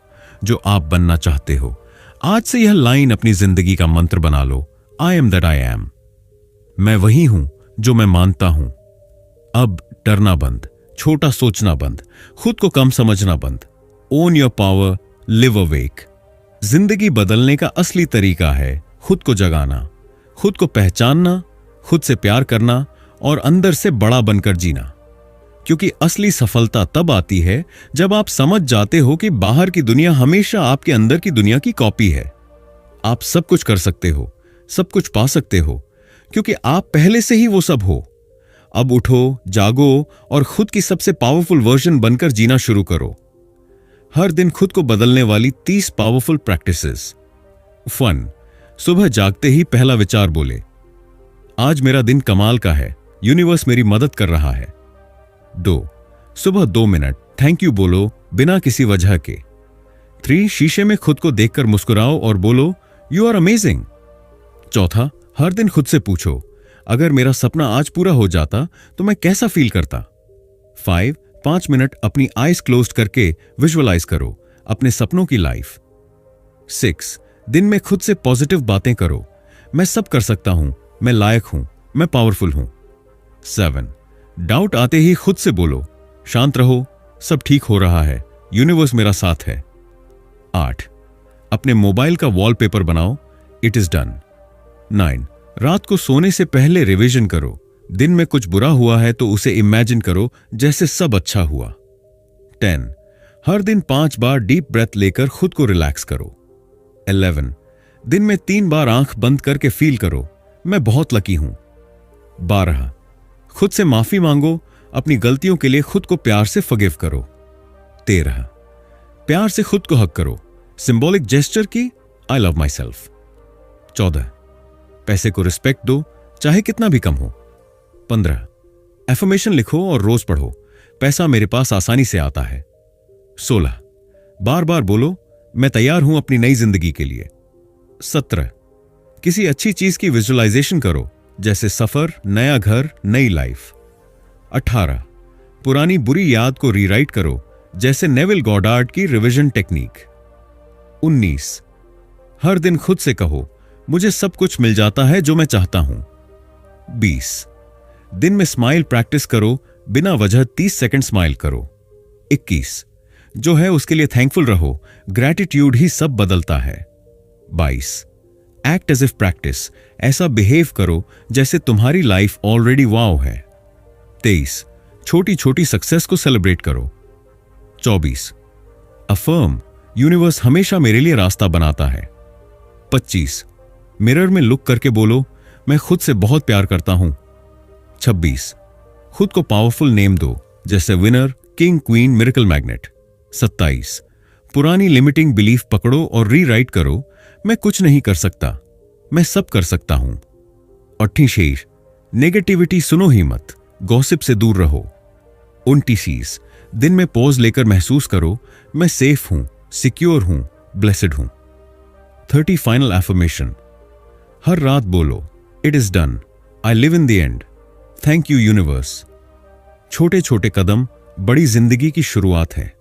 Speaker 1: जो आप बनना चाहते हो। आज से यह लाइन अपनी जिंदगी का मंत्र बना लो, I am that I am. मैं वही हूं जो मैं मानता हूं। अब डरना बंद, छोटा सोचना बंद, खुद को कम समझना बंद। Own your power, live awake. जिंदगी बदलने का असली तरीका है खुद को जगाना, खुद को पहचानना, खुद से प्यार करना और अंदर से बड़ा बनकर जीना। क्योंकि असली सफलता तब आती है जब आप समझ जाते हो कि बाहर की दुनिया हमेशा आपके अंदर की दुनिया की कॉपी है। आप सब कुछ कर सकते हो, सब कुछ पा सकते हो, क्योंकि आप पहले से ही वो सब हो। अब उठो, जागो और खुद की सबसे पावरफुल वर्जन बनकर जीना शुरू करो। हर दिन खुद को बदलने वाली 30 पावरफुल प्रैक्टिसेस। 1. सुबह जागते ही पहला विचार बोले, आज मेरा दिन कमाल का है, यूनिवर्स मेरी मदद कर रहा है। 2. सुबह 2 मिनट थैंक यू बोलो बिना किसी वजह के। 3. शीशे में खुद को देखकर मुस्कुराओ और बोलो, यू आर अमेजिंग। 4. हर दिन खुद से पूछो, अगर मेरा सपना आज पूरा हो जाता तो मैं कैसा फील करता। 5 मिनट अपनी आईज क्लोज्ड करके विजुअलाइज करो अपने सपनों की लाइफ। 6. दिन में खुद से पॉजिटिव बातें करो, मैं सब कर सकता हूं, मैं लायक हूं, मैं पावरफुल हूं। 7. डाउट आते ही खुद से बोलो, शांत रहो, सब ठीक हो रहा है, यूनिवर्स मेरा साथ है। 8. अपने मोबाइल का वॉलपेपर बनाओ, इट इज डन। 9. रात को सोने से पहले रिवीजन करो, दिन में कुछ बुरा हुआ है तो उसे इमेजिन करो जैसे सब अच्छा हुआ। 10. हर दिन 5 बार डीप ब्रेथ लेकर खुद को रिलैक्स करो। 11. दिन में 3 बार आंख बंद करके फील करो, मैं बहुत लकी हूं। 12. खुद से माफी मांगो, अपनी गलतियों के लिए खुद को प्यार से फॉरगिव करो। 13. प्यार से खुद को हग करो, सिंबॉलिक जेस्चर की आई लव माई सेल्फ। 14. पैसे को रिस्पेक्ट दो, चाहे कितना भी कम हो। 15. एफर्मेशन लिखो और रोज पढ़ो, पैसा मेरे पास आसानी से आता है। 16. बार बार बोलो, मैं तैयार हूं अपनी नई जिंदगी के लिए। 17. किसी अच्छी चीज की विजुअलाइजेशन करो, जैसे सफर, नया घर, नई लाइफ। 18. पुरानी बुरी याद को रीराइट करो, जैसे नेविल गॉडार्ड की रिवीजन टेक्निक। 19. हर दिन खुद से कहो, मुझे सब कुछ मिल जाता है जो मैं चाहता हूं। 20. दिन में स्माइल प्रैक्टिस करो, बिना वजह 30 सेकंड स्माइल करो। 21. जो है उसके लिए थैंकफुल रहो, ग्रैटिट्यूड ही सब बदलता है। 22. एक्ट एज इफ प्रैक्टिस, ऐसा बिहेव करो जैसे तुम्हारी लाइफ ऑलरेडी वाव है। 23. छोटी छोटी सक्सेस को सेलिब्रेट करो। 24. अफर्म, यूनिवर्स हमेशा मेरे लिए रास्ता बनाता है। 25. मिरर में लुक करके बोलो, मैं खुद से बहुत प्यार करता हूं। 26. खुद को पावरफुल नेम दो, जैसे winner, king, queen, miracle magnet. 27. पुरानी लिमिटिंग बिलीफ पकड़ो और रीराइट करो, मैं कुछ नहीं कर सकता, मैं सब कर सकता हूं। 28. नेगेटिविटी सुनो ही मत, गॉसिप से दूर रहो। 29. दिन में पॉज लेकर महसूस करो, मैं सेफ हूं, सिक्योर हूं, ब्लेसेड हूं। 30. फाइनल एफर्मेशन, हर रात बोलो, it is done, I live in the and, thank you universe. छोटे छोटे कदम बड़ी जिंदगी की शुरुआत है।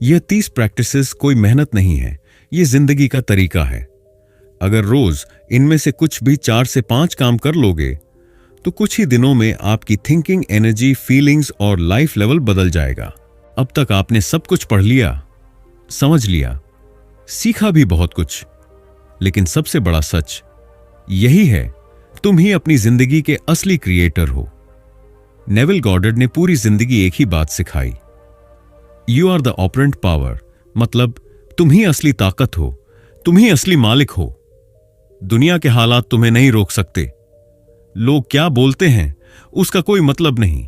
Speaker 1: यह 30 प्रैक्टिसेस कोई मेहनत नहीं है, यह जिंदगी का तरीका है। अगर रोज इनमें से कुछ भी 4 से 5 काम कर लोगे तो कुछ ही दिनों में आपकी थिंकिंग, एनर्जी, फीलिंग्स और लाइफ लेवल बदल जाएगा। अब तक आपने सब कुछ पढ़ लिया, समझ लिया, सीखा भी बहुत कुछ, लेकिन सबसे बड़ा सच यही है, तुम ही अपनी जिंदगी के असली क्रिएटर हो। नेविल गॉडार्ड ने पूरी जिंदगी एक ही बात सिखाई, you are the operant power, मतलब तुम ही असली ताकत हो, तुम ही असली मालिक हो। दुनिया के हालात तुम्हें नहीं रोक सकते। लोग क्या बोलते हैं उसका कोई मतलब नहीं,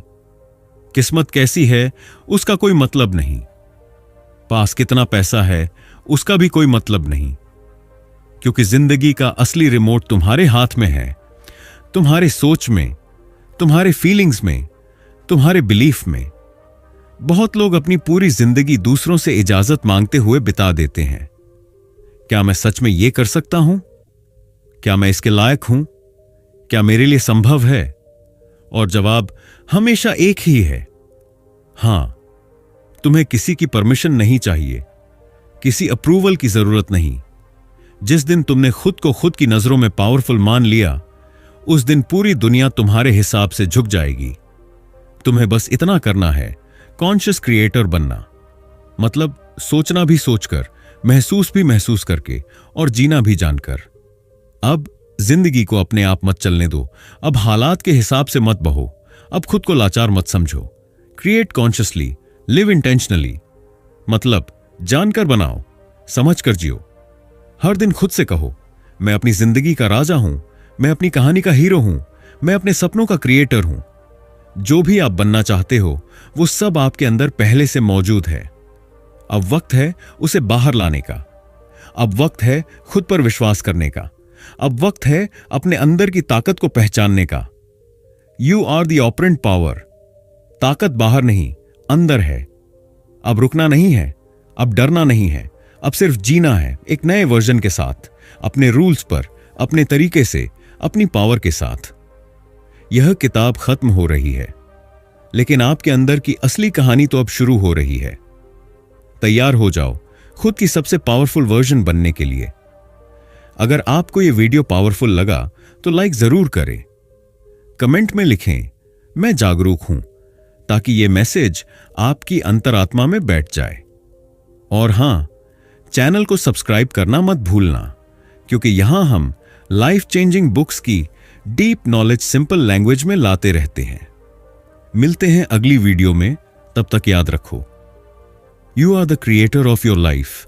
Speaker 1: किस्मत कैसी है उसका कोई मतलब नहीं, पास कितना पैसा है उसका भी कोई मतलब नहीं, क्योंकि जिंदगी का असली रिमोट तुम्हारे हाथ में है, तुम्हारे सोच में, तुम्हारे फीलिंग्स में, तुम्हारे बिलीफ में। बहुत लोग अपनी पूरी जिंदगी दूसरों से इजाजत मांगते हुए बिता देते हैं। क्या मैं सच में यह कर सकता हूं? क्या मैं इसके लायक हूं? क्या मेरे लिए संभव है? और जवाब हमेशा एक ही है, हां। तुम्हें किसी की परमिशन नहीं चाहिए, किसी अप्रूवल की जरूरत नहीं। जिस दिन तुमने खुद को खुद की नजरों में पावरफुल मान लिया, उस दिन पूरी दुनिया तुम्हारे हिसाब से झुक जाएगी। तुम्हें बस इतना करना है, कॉन्शियस क्रिएटर बनना, मतलब सोचना भी सोचकर, महसूस भी महसूस करके और जीना भी जानकर। अब जिंदगी को अपने आप मत चलने दो, अब हालात के हिसाब से मत बहो, अब खुद को लाचार मत समझो। क्रिएट कॉन्शियसली, लिव इंटेंशनली, मतलब जानकर बनाओ, समझकर जियो। हर दिन खुद से कहो, मैं अपनी जिंदगी का राजा हूं, मैं अपनी कहानी का हीरो हूं, मैं अपने सपनों का क्रिएटर हूं। जो भी आप बनना चाहते हो वो सब आपके अंदर पहले से मौजूद है। अब वक्त है उसे बाहर लाने का। अब वक्त है खुद पर विश्वास करने का। अब वक्त है अपने अंदर की ताकत को पहचानने का। You are the operant power. ताकत बाहर नहीं, अंदर है। अब रुकना नहीं है, अब डरना नहीं है, अब सिर्फ जीना है, एक नए वर्जन के साथ, अपने रूल्स पर, अपने तरीके से, अपनी पावर के साथ। यह किताब खत्म हो रही है, लेकिन आपके अंदर की असली कहानी तो अब शुरू हो रही है। तैयार हो जाओ खुद की सबसे पावरफुल वर्जन बनने के लिए। अगर आपको यह वीडियो पावरफुल लगा तो लाइक जरूर करें। कमेंट में लिखें, मैं जागरूक हूं, ताकि यह मैसेज आपकी अंतरात्मा में बैठ जाए। और हां, चैनल को सब्सक्राइब करना मत भूलना, क्योंकि यहां हम लाइफ चेंजिंग बुक्स की डीप नॉलेज सिंपल लैंग्वेज में लाते रहते हैं। मिलते हैं अगली वीडियो में, तब तक याद रखो, you are the creator of your life.